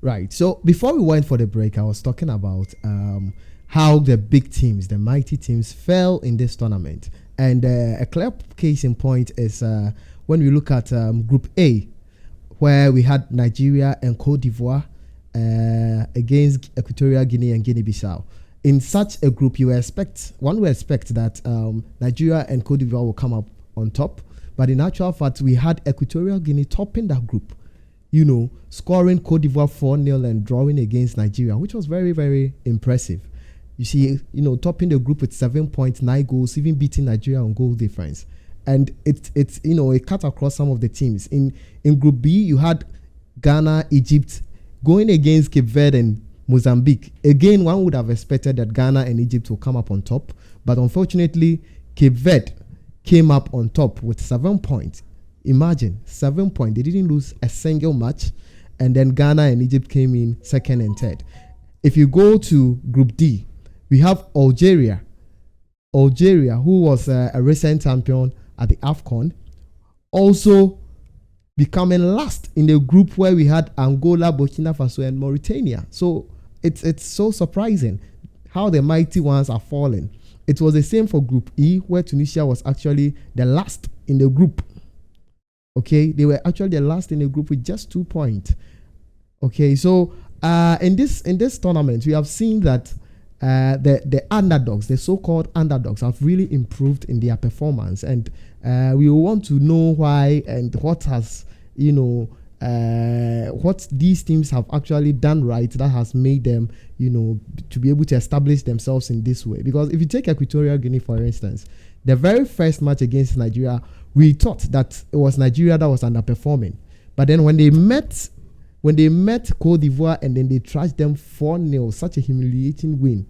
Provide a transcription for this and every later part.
Right. So before we went for the break, I was talking about how the big teams, the mighty teams, fell in this tournament. And a clear case in point is when we look at Group A, where we had Nigeria and Cote d'Ivoire against Equatorial Guinea and Guinea-Bissau. In such a group, one would expect that Nigeria and Cote d'Ivoire will come up on top. But in actual fact, we had Equatorial Guinea topping that group, scoring Cote d'Ivoire 4-0 and drawing against Nigeria, which was very, very impressive. You see, topping the group with 7.9 goals, even beating Nigeria on goal difference. And it cut across some of the teams. In Group B, you had Ghana, Egypt going against Cape Verde and Mozambique. Again, one would have expected that Ghana and Egypt will come up on top. But unfortunately, Cape Verde came up on top with 7 points. Imagine, 7 points. They didn't lose a single match. And then Ghana and Egypt came in second and third. If you go to Group D, we have Algeria, who was a recent champion at the AFCON, also becoming last in the group where we had Angola, Burkina Faso, and Mauritania. So it's so surprising how the mighty ones are falling. It was the same for Group E, where Tunisia was actually the last in the group. Okay, they were actually the last in the group with just 2 points. Okay, so in this tournament, we have seen that the underdogs, the so-called underdogs, have really improved in their performance, and we want to know why and what has what these teams have actually done right that has made them to be able to establish themselves in this way. Because if you take Equatorial Guinea, for instance, the very first match against Nigeria, we thought that it was Nigeria that was underperforming, but then when they met Cote d'Ivoire and then they trashed them 4-0, such a humiliating win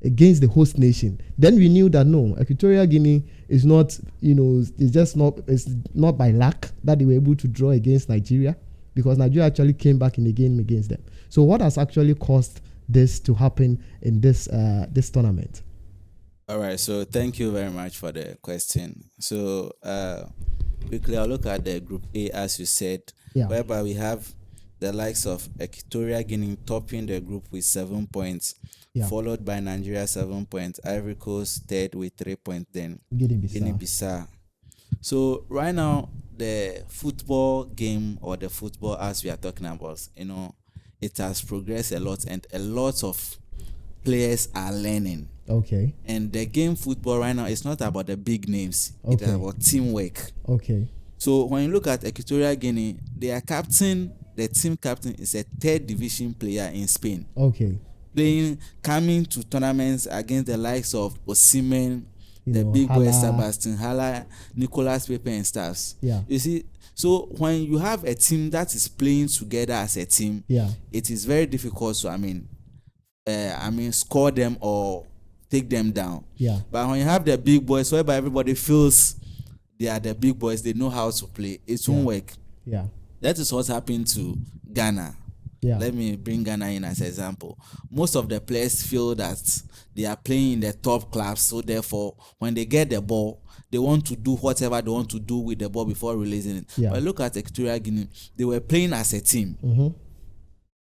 against the host nation, then we knew that no, Equatorial Guinea is not, it's not by luck that they were able to draw against Nigeria, because Nigeria actually came back in the game against them. So what has actually caused this to happen in this tournament? All right, so thank you very much for the question. So quickly, I'll look at the Group A, as you said, whereby we have the likes of Equatorial Guinea topping the group with 7 points, followed by Nigeria 7 points, Ivory Coast third with 3 points, then Guinea-Bissau. So right now, the football game, or the football as we are talking about, it has progressed a lot, and a lot of players are learning. Okay. And the game football right now is not about the big names. Okay. It's about teamwork. Okay. So when you look at Equatorial Guinea, their captain, the team captain, is a third division player in Spain. Okay. Coming to tournaments against the likes of Osimhen, the big boys, Sebastian Haller, Nicolas Pepe and staffs. Yeah. You see, so when you have a team that is playing together as a team, it is very difficult to score them or take them down. Yeah. But when you have the big boys, whereby everybody feels they are the big boys, they know how to play, it won't work. Yeah. That is what's happened to Ghana. Yeah. Let me bring Ghana in as an example. Most of the players feel that they are playing in the top clubs, so therefore, when they get the ball, they want to do whatever they want to do with the ball before releasing it. Yeah. But look at Equatorial Guinea, they were playing as a team. Mm-hmm.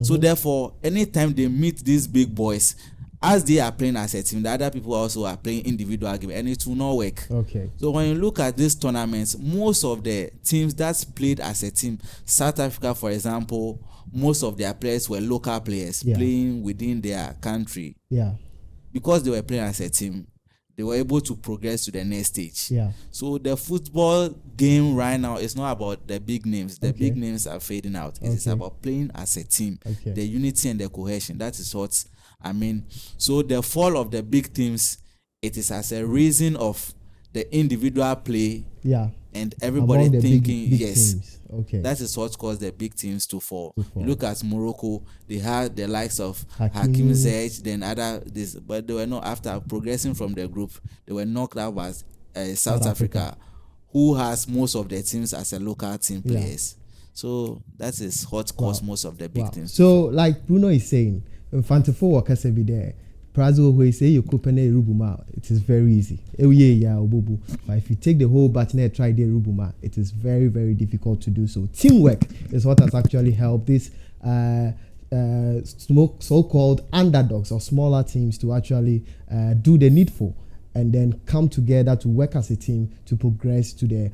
So therefore, anytime they meet these big boys, as they are playing as a team, the other people also are playing individual game, and it will not work. Okay. So when you look at these tournaments, most of the teams that's played as a team, South Africa, for example, most of their players were local players playing within their country. Yeah. Because they were playing as a team, they were able to progress to the next stage. Yeah. So the football game right now is not about the big names. The big names are fading out. It is about playing as a team. Okay. The unity and the cohesion. That is what I mean. So the fall of the big teams, it is as a reason of the individual play. Yeah. And everybody thinking, big yes, teams. Okay. that is what caused the big teams to fall. You look at Morocco, they had the likes of Hakim Ziyech, then but they were not, after progressing from the group, they were knocked out by South Africa, who has most of their teams as a local team players. So that is what caused most of the big teams. So like Bruno is saying, Fantafo workers be there. Prazo who say you could penny rubuma, it is very easy. But if you take the whole batch and try the rubuma, it is very, very difficult to do so. Teamwork is what has actually helped this so-called underdogs or smaller teams to actually do the needful and then come together to work as a team to progress to the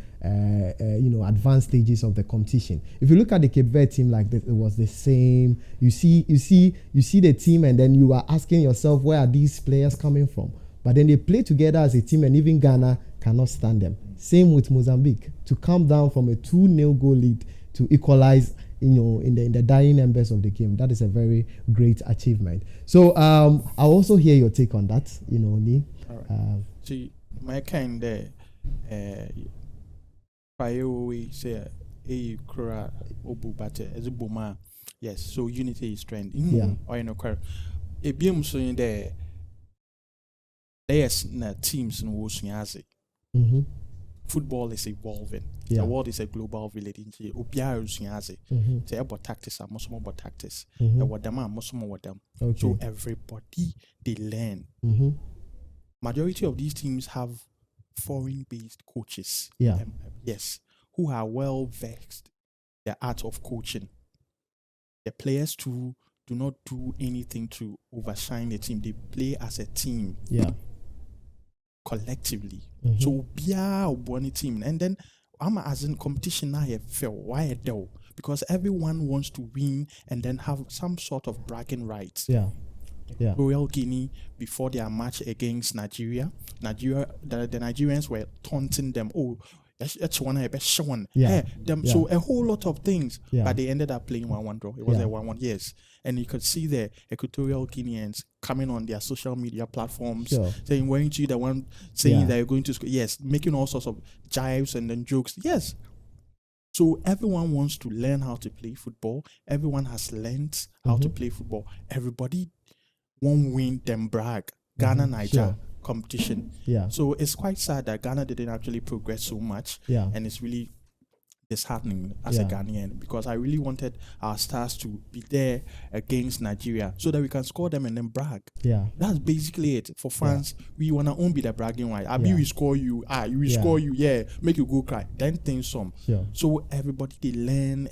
advanced stages of the competition. If you look at the Cape Verde team, like this, it was the same. You see the team, and then you are asking yourself, where are these players coming from? But then they play together as a team, and even Ghana cannot stand them. Same with Mozambique, to come down from a 2-0 goal lead to equalize, in the dying embers of the game. That is a very great achievement. So I'll also hear your take on that, Ni. See, my kind there, we say, a kura obu bate as a boomer. Yes, so unity is strength. Yeah. Or a beam so in there. There's teams in Wosniazi. Football is evolving. Yeah. The world is a global village. Obia Wosniazi. Say about tactics are most about tactics. What them are most of them. So everybody they learn. Majority of these teams have foreign-based coaches. Yeah. Yes, who are well versed the art of coaching. The players too do not do anything to overshine the team. They play as a team. Yeah. Collectively. So bia one team. And then I'm as in competition now feel why though? Because everyone wants to win and then have some sort of bragging rights. Yeah. Yeah. Royal Guinea before their match against Nigeria. The Nigerians were taunting them. Oh, that's one I best shown. Yeah. So a whole lot of things. Yeah. But they ended up playing 1-1 draw. It was a 1-1, yes. And you could see the Equatorial Guineans coming on their social media platforms saying, weren't you the one saying that you're going to score? Yes, making all sorts of jibes and then jokes. Yes. So everyone wants to learn how to play football. Everyone has learned how to play football. Everybody won't win, then brag. Ghana, Niger competition. Yeah. So it's quite sad that Ghana didn't actually progress so much. Yeah. And it's really disheartening as a Ghanaian, because I really wanted our stars to be there against Nigeria so that we can score them and then brag. Yeah. That's basically it. For fans, we want to own be the bragging right. We score you. We score you. Yeah. Make you go cry. Then things some. Sure. So everybody they learn.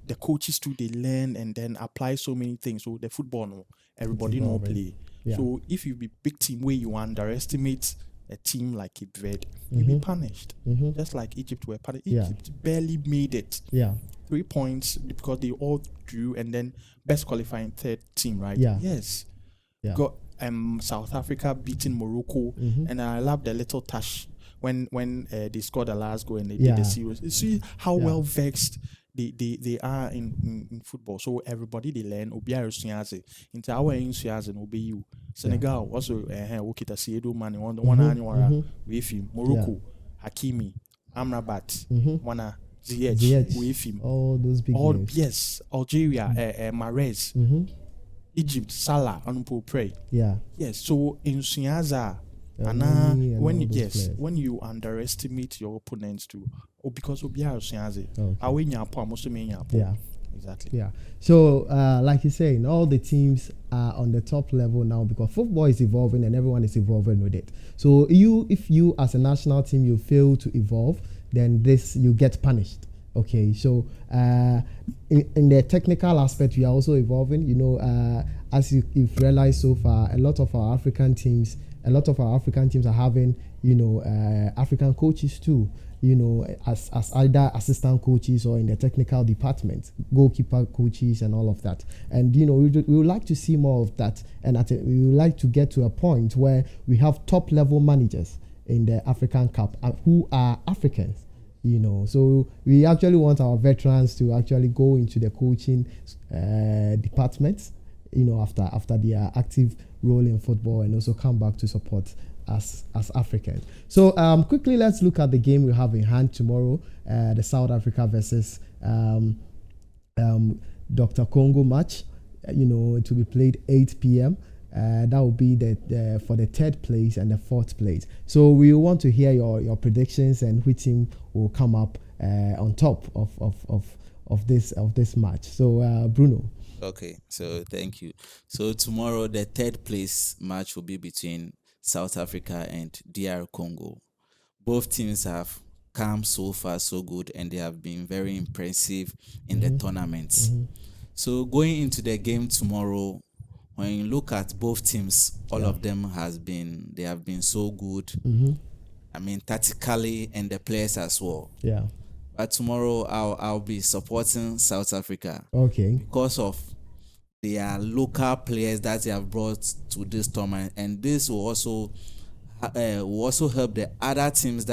The coaches too, they learn and then apply so many things. So the football, no, everybody know play. Yeah. So if you be big team where you underestimate a team like Cape Verde, you be punished. Just like Egypt were punished. Egypt barely made it. Yeah. 3 points because they all drew, and then best qualifying third team, right? Yeah. Yes. Yeah. Got South Africa beating Morocco, and I love the little touch when they scored the last goal and they did the series. You see how well vexed they are in football. So everybody they learn obiara suyaze into our suyaze no be you. Senegal also wokita siedo man one anywara with him. Morocco Hakimi Amrabat wana Ziyech with him. All those big names. Yes, Algeria Mahrez, Egypt Salah Anumpo Pray. Yeah. Yes, so in Suyaza when you underestimate your opponents too, because Obiara Suyaze, yeah, exactly. Yeah. So, like you're saying, all the teams are on the top level now because football is evolving and everyone is evolving with it. So, if you as a national team you fail to evolve, then you get punished. Okay. So, in the technical aspect, we are also evolving. As you've realized so far, a lot of our African teams are having, African coaches too. As either assistant coaches or in the technical department, goalkeeper coaches and all of that. And, we would like to see more of that. And we would like to get to a point where we have top level managers in the African Cup who are Africans, So we actually want our veterans to actually go into the coaching departments, after their active role in football, and also come back to support as Africans. So quickly, let's look at the game we have in hand tomorrow, the South Africa versus Dr. Congo match. It will be played 8 p.m. That will be for the third place and the fourth place. So we want to hear your predictions and which team will come up on top of this match. So Bruno. Okay, so thank you. So tomorrow the third place match will be between South Africa and DR Congo. Both teams have come so far so good, and they have been very impressive in the tournaments. So going into the game tomorrow, when you look at both teams, all of them have been so good. I mean, tactically and the players as well. Yeah. But tomorrow I'll be supporting South Africa. Okay. Because of their local players that they have brought to this tournament, and this will also help the other teams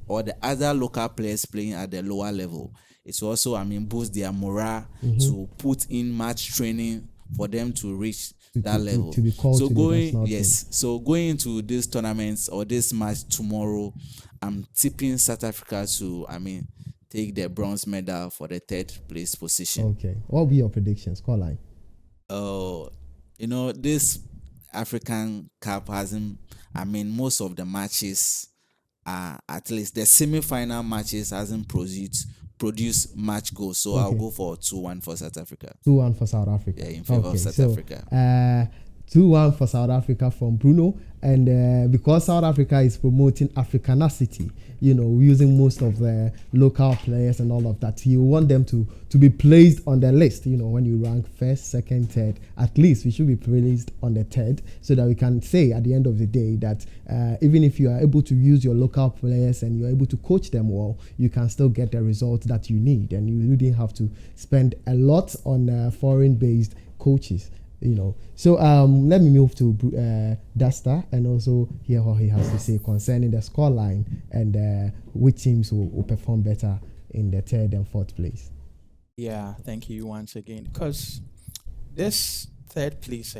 or the other local players playing at the lower level. It's also, boost their morale to put in match training for them to reach that level. To be called so to going the yes, team. So going into this tournament or this match tomorrow, I'm tipping South Africa to take the bronze medal for the third place position. Okay. What will be your predictions? Call line. This African Cup hasn't. Most of the matches at least the semi-final matches hasn't produced match goals. So I'll go for 2-1 for South Africa. 2-1 for South Africa. Yeah, in favor of South Africa. 2-1 for South Africa from Bruno, and because South Africa is promoting Africanacity, using most of the local players and all of that, you want them to be placed on the list. When you rank first, second, third, at least we should be placed on the third, so that we can say at the end of the day that even if you are able to use your local players and you're able to coach them well, you can still get the results that you need, and you didn't have to spend a lot on foreign-based coaches. So let me move to Duster and also hear what he has to say concerning the scoreline and which teams will perform better in the third and fourth place. Yeah, thank you once again. Because this third place,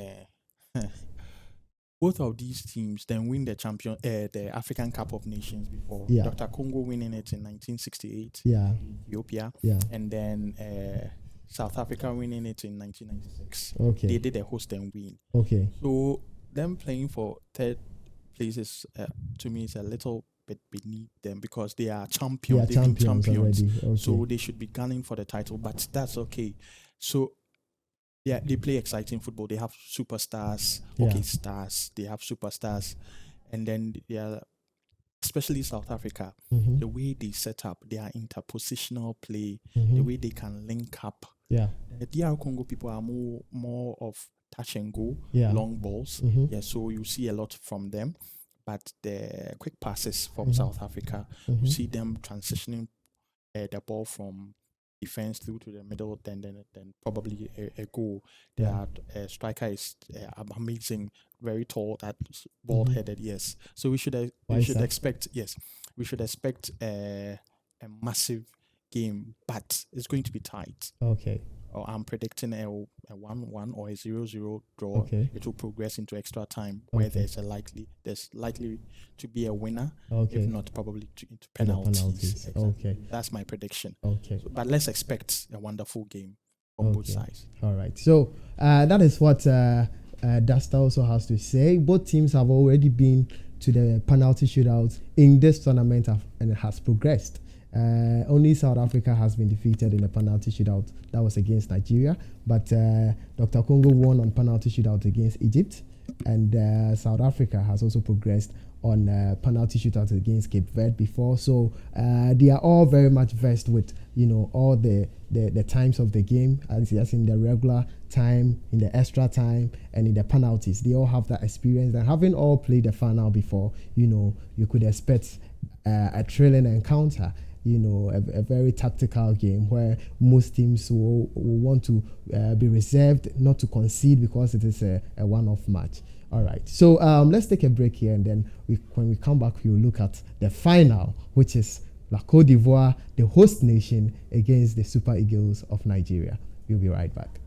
both of these teams then win the African Cup of Nations before. Yeah. Dr. Congo winning it in 1968. Yeah. Ethiopia. Yeah. And then South Africa winning it in 1996. Okay. They did a host and win. Okay. So them playing for third places to me is a little bit beneath them because they are champions. They've been champions. Okay. So they should be gunning for the title, but that's okay. So yeah, they play exciting football. They have superstars, hockey stars. They have superstars, and then they are. Especially South Africa, the way they set up their interpositional play, the way they can link up. Yeah. The DR Congo people are more of touch and go, long balls. Yeah, so you see a lot from them. But the quick passes from South Africa, you see them transitioning the ball from defense through to the middle, then probably a goal. Their striker is amazing, very tall, that bald-headed. Yes, so we should expect a massive game, but it's going to be tight. Okay. I'm predicting a 1-1 or a 0-0 draw. Okay. It will progress into extra time where there's likely to be a winner. Okay. If not, probably into penalties. Exactly. Okay. That's my prediction. Okay. But let's expect a wonderful game on both sides. All right. So that is what Duster also has to say. Both teams have already been to the penalty shootouts in this tournament and it has progressed. Only South Africa has been defeated in a penalty shootout. That was against Nigeria. But Dr. Congo won on penalty shootout against Egypt. And South Africa has also progressed on penalty shootouts against Cape Verde before. So they are all very much versed with, all the times of the game, as in the regular time, in the extra time, and in the penalties. They all have that experience. And having all played the final before, you could expect a thrilling encounter. A very tactical game where most teams will want to be reserved, not to concede because it is a one-off match. All right, so let's take a break here, and then when we come back, we'll look at the final, which is La Côte d'Ivoire, the host nation, against the Super Eagles of Nigeria. We'll be right back.